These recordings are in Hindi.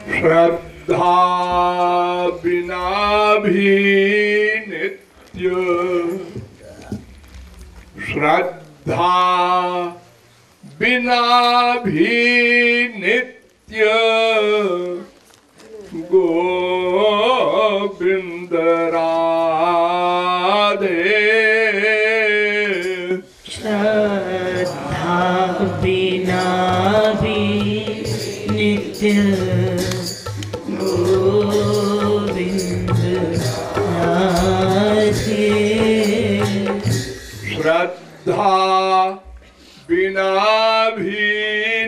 श्रद्धा बिना भी नित्य, श्रद्धा बिना भी नित्य, गोविंद राधे। श्रद्धा बिना भी नित्य, गोविंद राधे। श्रद्धा बिना भी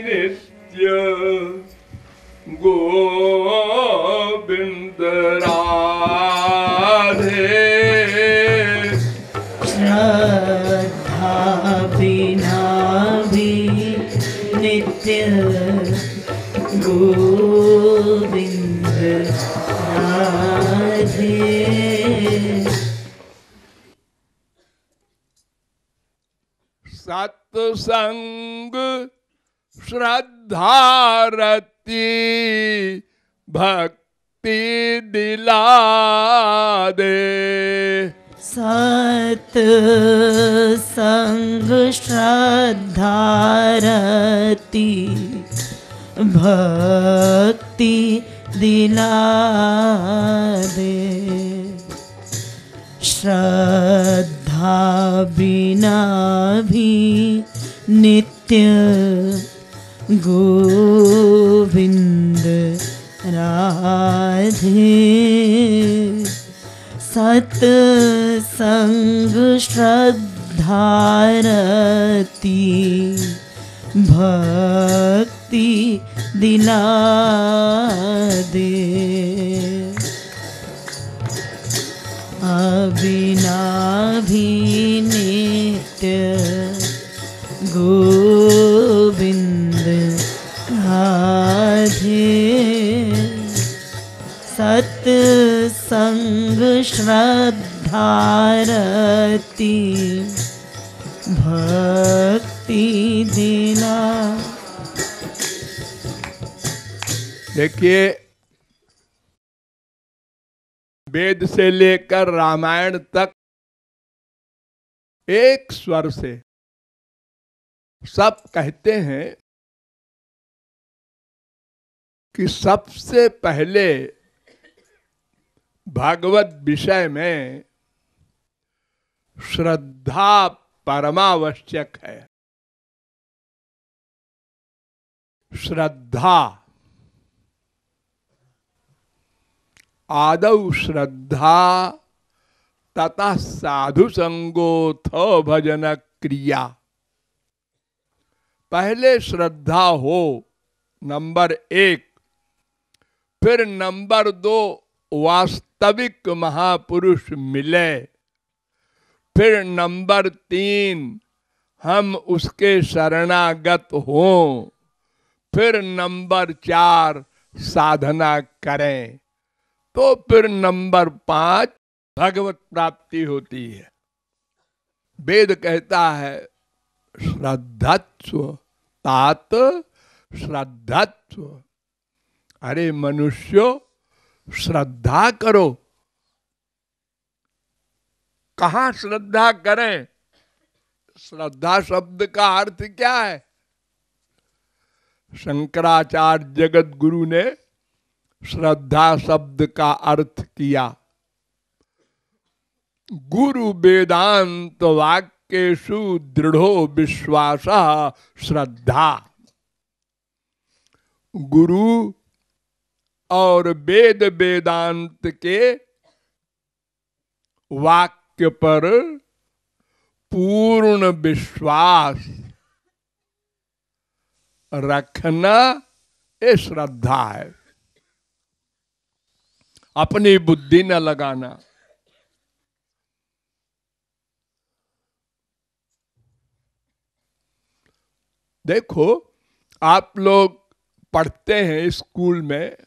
नित्य, गोविंद राधे। श्रद्धा बिना भी नित्य, गोविंद राधे। सत्संग श्रद्धा रति, भक्ति दिला दे। सत्संग श्रद्धा रति, भक्ति दिला दे। श्रद्धा बिना भी नित्य, गोविंद राधे। सत्संग श्रद्धा रति, भक्ति दिला दे। बिना भी नित्य, गोविंद राधे। सत्संग श्रद्धा रति, भक्ति दिला। देखिए, वेद से लेकर रामायण तक एक स्वर से सब कहते हैं कि सबसे पहले भागवत विषय में श्रद्धा परमावश्यक है। श्रद्धा, आदौ श्रद्धा ततः साधु संगोथ भजन क्रिया। पहले श्रद्धा हो, नंबर 1, फिर नंबर 2 वास्तविक महापुरुष मिले, फिर नंबर 3 हम उसके शरणागत हों, फिर नंबर 4 साधना करें, तो फिर नंबर 5 भगवत प्राप्ति होती है। वेद कहता है श्रद्धत्व तात श्रद्धत्व। अरे मनुष्यों, श्रद्धा करो। कहां श्रद्धा करें? श्रद्धा शब्द का अर्थ क्या है? शंकराचार्य जगत गुरु ने श्रद्धा शब्द का अर्थ किया गुरु वेदांत वाक्येषु दृढ़ो विश्वासः श्रद्धा। गुरु और वेद वेदांत के वाक्य पर पूर्ण विश्वास रखना ये श्रद्धा है। अपनी बुद्धि न लगाना। देखो, आप लोग पढ़ते हैं स्कूल में,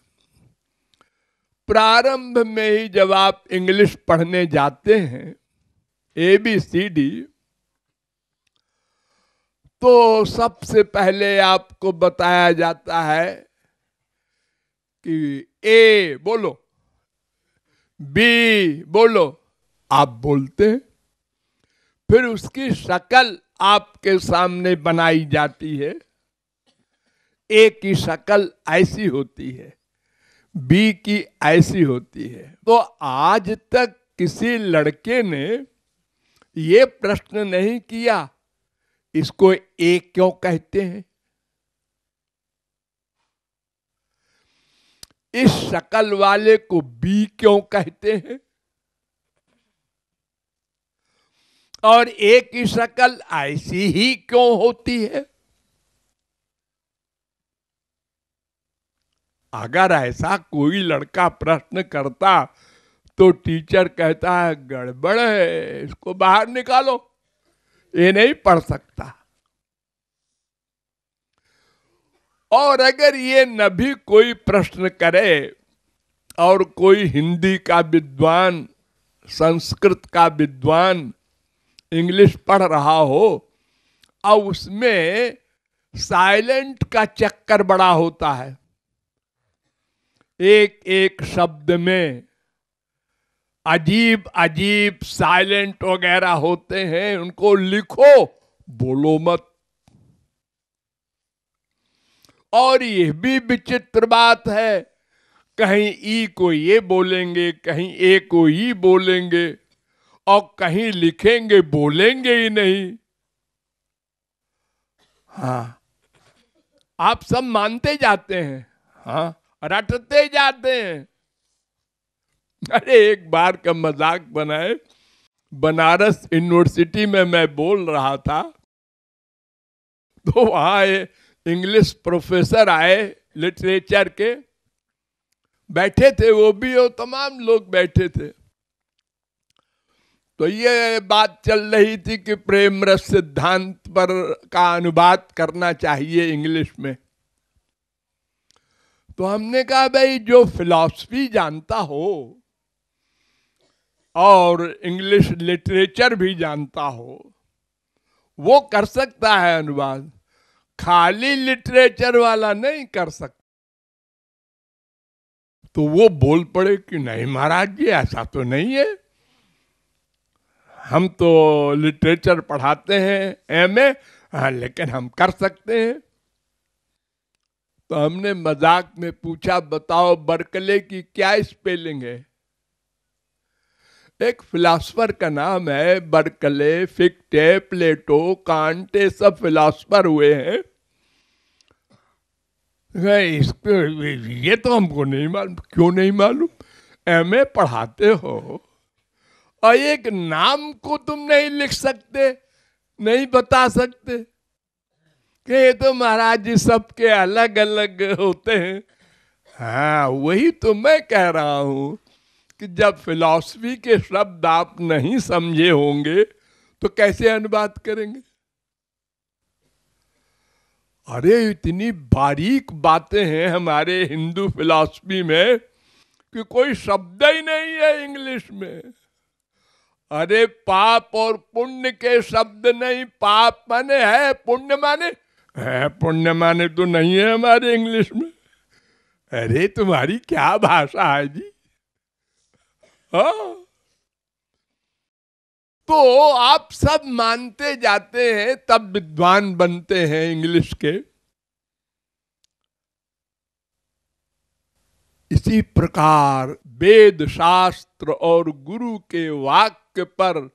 प्रारंभ में ही जब आप इंग्लिश पढ़ने जाते हैं ABCD, तो सबसे पहले आपको बताया जाता है कि ए बोलो, बी बोलो, आप बोलते हैं, फिर उसकी शक्ल आपके सामने बनाई जाती है। ए की शक्ल ऐसी होती है, बी की ऐसी होती है। तो आज तक किसी लड़के ने ये प्रश्न नहीं किया इसको ए क्यों कहते हैं, इस शक्ल वाले को बी क्यों कहते हैं, और ए की शक्ल ऐसी ही क्यों होती है। अगर ऐसा कोई लड़का प्रश्न करता तो टीचर कहता है गड़बड़ है, इसको बाहर निकालो, ये नहीं पढ़ सकता। और अगर ये न भी कोई प्रश्न करे और कोई हिंदी का विद्वान, संस्कृत का विद्वान इंग्लिश पढ़ रहा हो और उसमें साइलेंट का चक्कर बड़ा होता है, एक एक शब्द में अजीब अजीब साइलेंट वगैरह होते हैं, उनको लिखो, बोलो मत। और यह भी विचित्र बात है, कहीं ई को ये बोलेंगे, कहीं ए को ई बोलेंगे, और कहीं लिखेंगे बोलेंगे ही नहीं। हाँ, आप सब मानते जाते हैं, हाँ, रटते जाते हैं। अरे एक बार का मजाक बनाए, बनारस यूनिवर्सिटी में मैं बोल रहा था, तो वहां इंग्लिश प्रोफेसर आए लिटरेचर के, बैठे थे वो भी और तमाम लोग बैठे थे। तो ये बात चल रही थी कि प्रेम रस सिद्धांत पर का अनुवाद करना चाहिए इंग्लिश में। तो हमने कहा भाई जो फिलॉसफी जानता हो और इंग्लिश लिटरेचर भी जानता हो वो कर सकता है अनुवाद, खाली लिटरेचर वाला नहीं कर सकता। तो वो बोल पड़े कि नहीं महाराज जी ऐसा तो नहीं है, हम तो लिटरेचर पढ़ाते हैं एमए, हाँ, लेकिन हम कर सकते हैं। तो हमने मजाक में पूछा बताओ बर्कले की क्या स्पेलिंग है। एक फिलॉसफर का नाम है बर्कले, फिक्टे, प्लेटो, कांट, सब फिलॉसफर हुए हैं। ये तो हमको नहीं मालूम। क्यों नहीं मालूम? एमए पढ़ाते हो और एक नाम को तुम नहीं लिख सकते, नहीं बता सकते कि ये तो महाराज जी सबके अलग अलग होते हैं। हाँ, वही तो मैं कह रहा हूं कि जब फिलॉसफी के शब्द आप नहीं समझे होंगे तो कैसे अनुवाद करेंगे। अरे इतनी बारीक बातें हैं हमारे हिंदू फिलॉसफी में कि कोई शब्द ही नहीं है इंग्लिश में। अरे पाप और पुण्य के शब्द नहीं, पाप माने है, पुण्य माने है, पुण्य माने तो नहीं है हमारे इंग्लिश में। अरे तुम्हारी क्या भाषा है जी। हाँ, तो आप सब मानते जाते हैं तब विद्वान बनते हैं इंग्लिश के। इसी प्रकार वेद शास्त्र और गुरु के वाक्य पर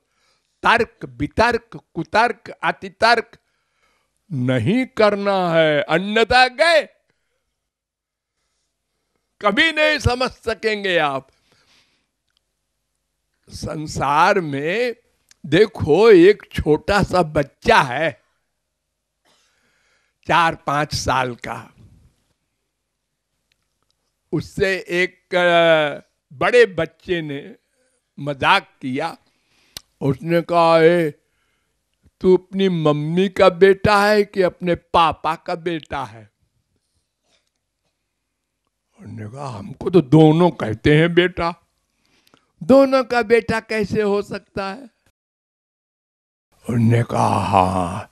तर्क वितर्क कुतर्क अतितर्क नहीं करना है, अन्यथा गए, कभी नहीं समझ सकेंगे आप। संसार में देखो एक छोटा सा बच्चा है 4-5 साल का, उससे एक बड़े बच्चे ने मजाक किया। उसने कहा तू अपनी मम्मी का बेटा है कि अपने पापा का बेटा है? उसने कहा हमको तो दोनों कहते हैं बेटा। दोनों का बेटा कैसे हो सकता है? उसने कहा हाँ,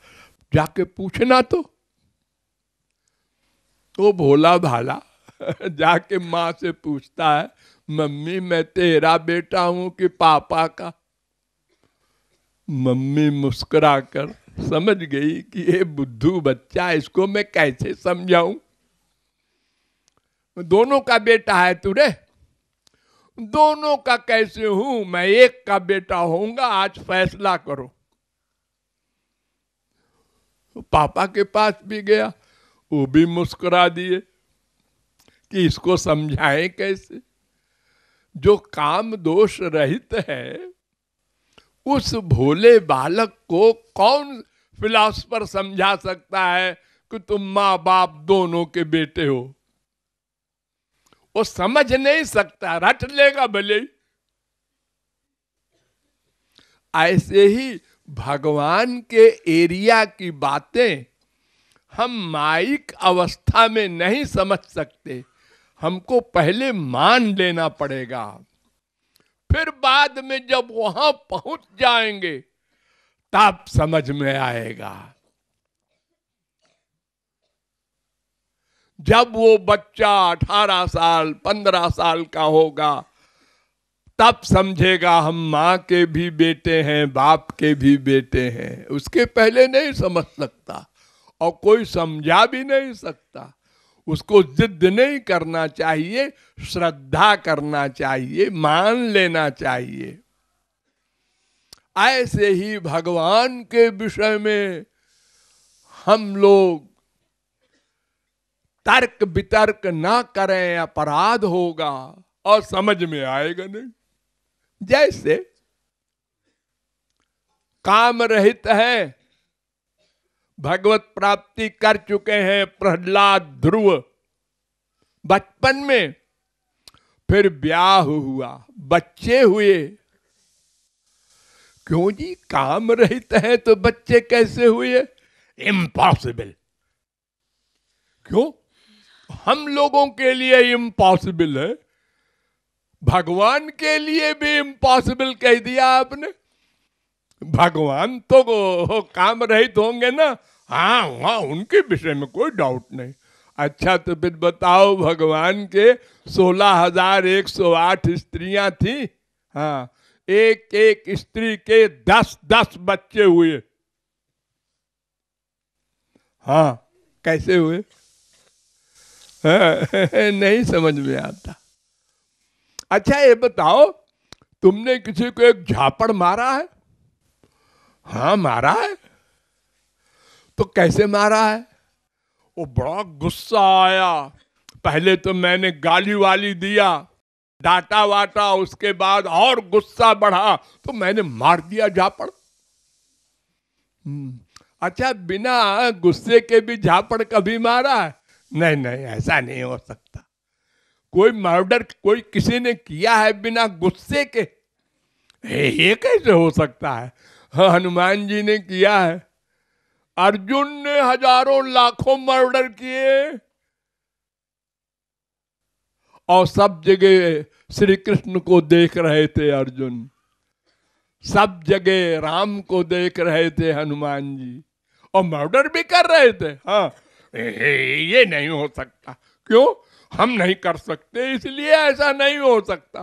जाके पूछना। तो भोला भाला जाके माँ से पूछता है, मम्मी मैं तेरा बेटा हूं कि पापा का? मम्मी मुस्कुराकर समझ गई कि ये बुद्धू बच्चा, इसको मैं कैसे समझाऊं। दोनों का बेटा है तू रे। दोनों का कैसे हूं, मैं एक का बेटा होऊंगा, आज फैसला करो। पापा के पास भी गया, वो भी मुस्कुरा दिए कि इसको समझाएं कैसे। जो काम दोष रहित है, उस भोले बालक को कौन फिलॉसफर समझा सकता है कि तुम माँ बाप दोनों के बेटे हो? वो समझ नहीं सकता, रट लेगा भले। ऐसे ही भगवान के एरिया की बातें हम माइक अवस्था में नहीं समझ सकते, हमको पहले मान लेना पड़ेगा। फिर बाद में जब वहां पहुंच जाएंगे तब समझ में आएगा। जब वो बच्चा 18 साल 15 साल का होगा तब समझेगा हम माँ के भी बेटे हैं, बाप के भी बेटे हैं। उसके पहले नहीं समझ सकता और कोई समझा भी नहीं सकता। उसको जिद नहीं करना चाहिए, श्रद्धा करना चाहिए, मान लेना चाहिए। ऐसे ही भगवान के विषय में हम लोग तर्क वितर्क ना करें, अपराध होगा और समझ में आएगा नहीं। जैसे काम रहित है, भगवत प्राप्ति कर चुके हैं प्रहलाद ध्रुव बचपन में, फिर ब्याह हुआ, बच्चे हुए। क्यों जी, काम रहित है तो बच्चे कैसे हुए? इम्पॉसिबल। क्यों? हम लोगों के लिए इम्पॉसिबल है, भगवान के लिए भी इम्पॉसिबल कह दिया आपने। भगवान तो काम रहित होंगे ना? हाँ हाँ, उनके विषय में कोई डाउट नहीं। अच्छा तो फिर बताओ, भगवान के 16,108 स्त्रियां थी। हाँ, एक एक स्त्री के 10-10 बच्चे हुए। हाँ, कैसे हुए? हाँ, नहीं समझ में आता। अच्छा ये बताओ, तुमने किसी को एक झापड़ मारा है? हाँ मारा है। तो कैसे मारा है? वो बड़ा गुस्सा आया, पहले तो मैंने गाली वाली दिया, डांटा वाटा, उसके बाद और गुस्सा बढ़ा तो मैंने मार दिया झापड़। अच्छा, बिना गुस्से के भी झापड़ कभी मारा है? नहीं नहीं, ऐसा नहीं हो सकता। कोई मर्डर कोई किसी ने किया है बिना गुस्से के? ये कैसे हो सकता है? हाँ, हनुमान जी ने किया है, अर्जुन ने हजारों लाखों मर्डर किए और सब जगह श्री कृष्ण को देख रहे थे अर्जुन, सब जगह राम को देख रहे थे हनुमान जी, और मर्डर भी कर रहे थे। हाँ, ये नहीं हो सकता। क्यों? हम नहीं कर सकते इसलिए ऐसा नहीं हो सकता।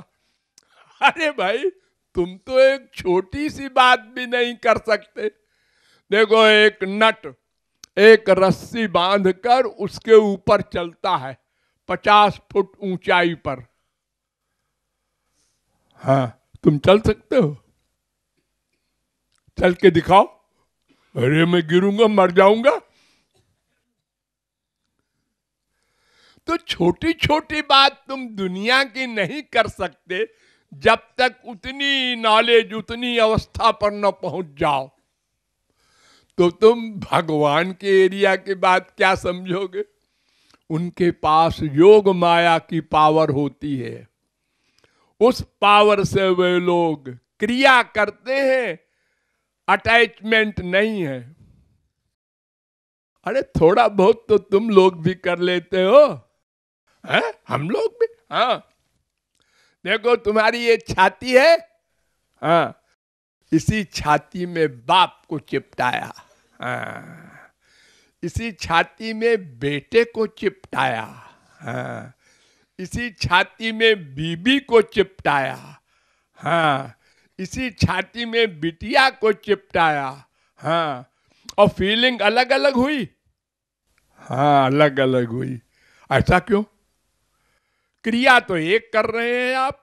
अरे भाई, तुम तो एक छोटी सी बात भी नहीं कर सकते। देखो, एक नट एक रस्सी बांधकर उसके ऊपर चलता है 50 फुट ऊंचाई पर। हाँ, तुम चल सकते हो? चल के दिखाओ। अरे मैं गिरूंगा, मर जाऊंगा। तो छोटी छोटी बात तुम दुनिया की नहीं कर सकते जब तक उतनी नॉलेज, उतनी अवस्था पर न पहुंच जाओ। तो तुम भगवान के एरिया की बात क्या समझोगे? उनके पास योग माया की पावर होती है, उस पावर से वे लोग क्रिया करते हैं, अटैचमेंट नहीं है। अरे थोड़ा बहुत तो तुम लोग भी कर लेते हो, है? हम लोग भी। हाँ, देखो तुम्हारी ये छाती है, हाँ, इसी छाती में बाप को चिपटाया, हाँ, इसी छाती में बेटे को चिपटाया, हाँ, इसी छाती में बीबी को चिपटाया, हाँ, इसी छाती में बिटिया को चिपटाया, हाँ, और फीलिंग अलग अलग हुई, हाँ, अलग अलग हुई। ऐसा क्यों? क्रिया तो एक कर रहे हैं आप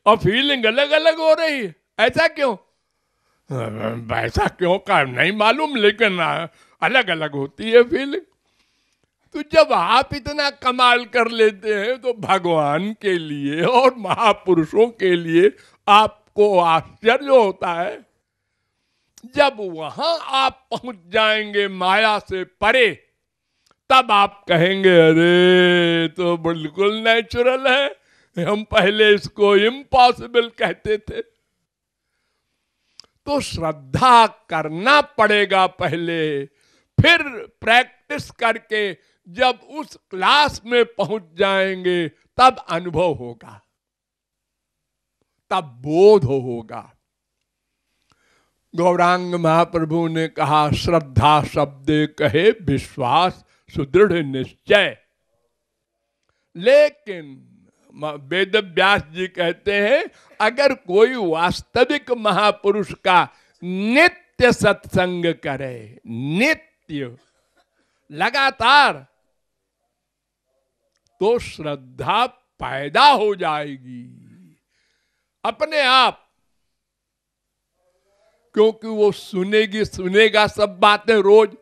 और फीलिंग अलग अलग हो रही है, ऐसा क्यों? ऐसा क्यों का नहीं मालूम, लेकिन अलग अलग होती है फीलिंग। तो जब आप इतना कमाल कर लेते हैं तो भगवान के लिए और महापुरुषों के लिए आपको आश्चर्य होता है। जब वहां आप पहुंच जाएंगे माया से परे, तब आप कहेंगे अरे तो बिल्कुल नेचुरल है, हम पहले इसको इम्पॉसिबल कहते थे। तो श्रद्धा करना पड़ेगा पहले, फिर प्रैक्टिस करके जब उस क्लास में पहुंच जाएंगे तब अनुभव होगा, तब बोध होगा। गौरांग महाप्रभु ने कहा श्रद्धा शब्दे कहे विश्वास सुदृढ़ निश्चय। लेकिन वेद व्यास जी कहते हैं अगर कोई वास्तविक महापुरुष का नित्य सत्संग करे, नित्य लगातार, तो श्रद्धा पैदा हो जाएगी अपने आप, क्योंकि वो सुनेगा सब बातें रोज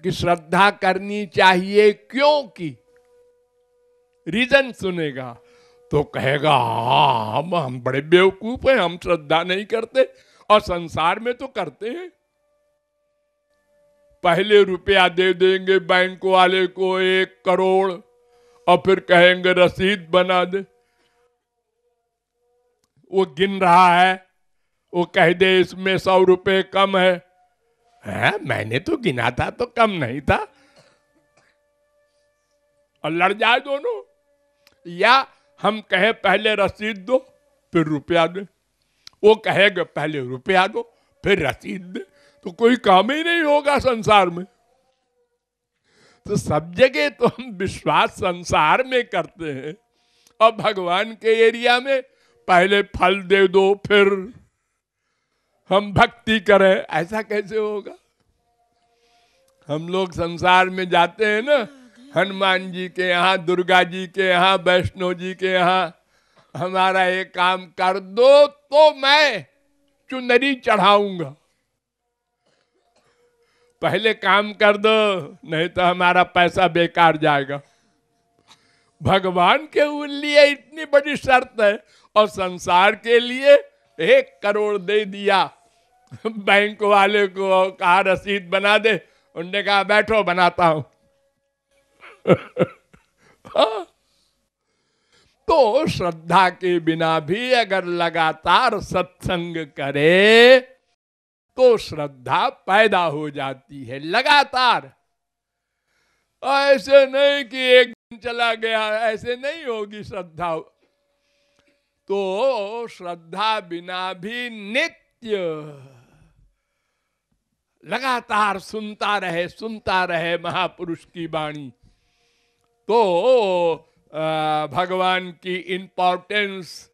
कि श्रद्धा करनी चाहिए, क्योंकि रीजन सुनेगा तो कहेगा हाँ हम बड़े बेवकूफ हैं, हम श्रद्धा नहीं करते, और संसार में तो करते हैं। पहले रुपया दे देंगे बैंक वाले को 1 करोड़ और फिर कहेंगे रसीद बना दे। वो गिन रहा है, वो कह दे इसमें 100 रुपए कम है, मैंने तो गिना था तो कम नहीं था, और लड़ जाए दोनों। या हम कहे पहले रसीद दो फिर रुपया दे, वो कहेगा पहले रुपया दो फिर रसीद दे, तो कोई काम ही नहीं होगा संसार में। तो सब जगह तो हम विश्वास संसार में करते हैं और भगवान के एरिया में पहले फल दे दो फिर हम भक्ति करें, ऐसा कैसे होगा? हम लोग संसार में जाते हैं ना, हनुमान जी के यहाँ, दुर्गा जी के यहाँ, वैष्णो जी के यहाँ, हमारा ये काम कर दो तो मैं चुनरी चढ़ाऊंगा। पहले काम कर दो नहीं तो हमारा पैसा बेकार जाएगा। भगवान के लिए इतनी बड़ी शर्त है, और संसार के लिए 1 करोड़ दे दिया, बैंक वाले को कहा रसीद बना दे, उन्होंने कहा बैठो बनाता हूं। तो श्रद्धा के बिना भी अगर लगातार सत्संग करे तो श्रद्धा पैदा हो जाती है लगातार। ऐसे नहीं कि एक दिन चला गया, ऐसे नहीं होगी श्रद्धा। तो श्रद्धा बिना भी नित्य लगातार सुनता रहे महापुरुष की वाणी, तो भगवान की इम्पोर्टेंस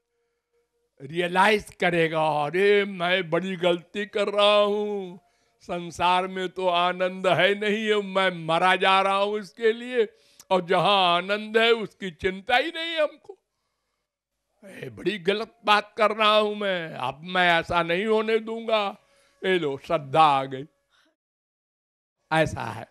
रियलाइज करेगा। अरे मैं बड़ी गलती कर रहा हूं, संसार में तो आनंद है नहीं है, मैं मरा जा रहा हूं इसके लिए, और जहां आनंद है उसकी चिंता ही नहीं हमको। बड़ी गलत बात कर रहा हूं मैं, अब मैं ऐसा नहीं होने दूंगा। ये लो श्रद्धा आ गई, ऐसा है।